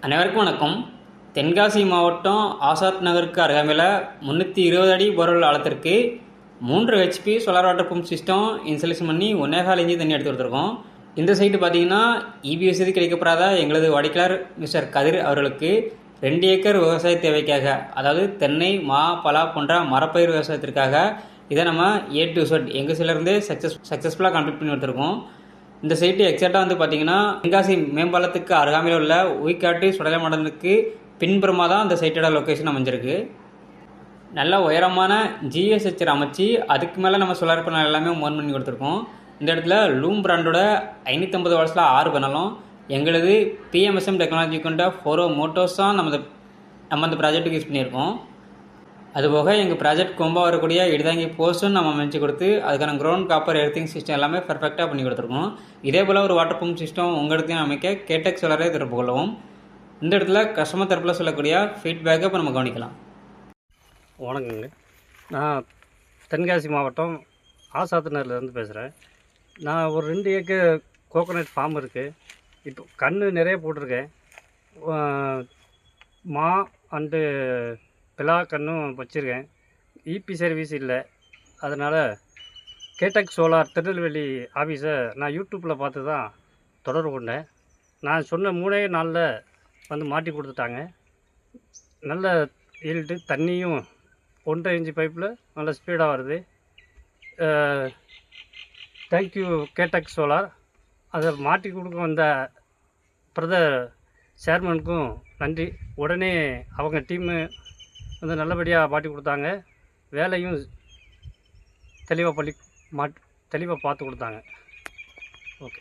அனைவருக்கும் வணக்கம். தென்காசி மாவட்டம் ஆசாத் நகருக்கு அருகாமையில் 320 அடி போர்வெல் ஆழத்திற்கு 3 HP solar water pump system installation பண்ணி 1.25 இன்ச்சு தண்ணி எடுத்து கொடுத்துருக்கோம். இந்த சைட்டு பார்த்தீங்கன்னா இபி வசதி கிடைக்கப்படாத எங்களது வாடிக்கையாளர் மிஸ்டர் கதிர் அவர்களுக்கு 2 ஏக்கர் விவசாய தேவைக்காக, அதாவது தென்னை, மா, பலா போன்ற மரப்பயிர் விவசாயத்திற்காக இதை நம்ம A to Z எங்கள் சைட்லேருந்தே சக்ஸஸ்ஃபுல்லாக கம்ப்ளீட் பண்ணி கொடுத்துருக்கோம். இந்த சைட்டு எக்ஸாக்டாக வந்து பார்த்தீங்கன்னா தென்காசி மேம்பாலத்துக்கு அருகாமையில் உள்ள உய்காட்டு சுடலை மண்டலத்துக்கு பின்புறமாக தான் இந்த சைட்டோட லொக்கேஷன் அமைஞ்சிருக்கு. நல்ல உயரமான ஜிஎஸ்ஹெச்சர் அமைச்சு அதுக்கு மேலே நம்ம சோலார் பேனல் எல்லாமே மோன் பண்ணி கொடுத்துருக்கோம். இந்த இடத்துல லூம் பிராண்டோட 550 வாட்ஸில் 6 பேனலும் எங்களது பிஎம்எஸ்எம் டெக்னாலஜி கொண்ட 4 மோட்டோர்ஸ் தான் நம்ம இந்த ப்ராஜெக்ட்டுக்கு யூஸ் பண்ணியிருக்கோம். அதுபோக எங்கள் ப்ராஜெக்ட் கொம்பாக வரக்கூடிய இடுதாங்கி போஸ்ட்டும் நம்ம அமைச்சு கொடுத்து அதுக்கான கிரவுண்ட் காப்பர் எர்த்திங் சிஸ்டம் எல்லாமே பர்ஃபெக்டாக பண்ணி கொடுத்துருக்கோம். இதே போல் ஒரு வாட்டர் பம்ப் சிஸ்டம் உங்கள் இடத்தையும் அமைக்க கேடெக் சோலாரை திறப்பு கொள்ளவும். இந்த இடத்துல கஸ்டமர் தரப்பில் சொல்லக்கூடிய ஃபீட்பேக்கை இப்போ நம்ம கவனிக்கலாம். வணக்கங்க. நான் தென்காசி மாவட்டம் ஆசாத்துநர்லேருந்து பேசுகிறேன். நான் ஒரு 2 ஏக்கர் கோகோனட் ஃபார்ம் இருக்குது. இப்போ கன்று நிறைய போட்டிருக்கேன். மா அண்டு பிலா கன்றும் வச்சுருக்கேன். இபி சர்வீஸ் இல்லை. அதனால் கேடெக் சோலார் திருநெல்வேலி ஆஃபீஸை நான் யூடியூப்பில் பார்த்து தான் தொடர்பு கொண்டேன். நான் சொன்ன 3 நாளில் வந்து மாட்டி கொடுத்துட்டாங்க. நல்ல ஈல்டு, தண்ணியும் 1.5 இன்ச்சு பைப்பில் நல்ல ஸ்பீடாக வருது. தேங்க்யூ கேடெக் சோலார். அதை மாட்டி கொடுக்க வந்த பிரதர் சேர்மனுக்கும் நன்றி. உடனே அவங்க டீமு வந்து நல்லபடியாக மாட்டி கொடுத்தாங்க. வேலையும் தெளிவாக பார்த்து கொடுத்தாங்க. ஓகே.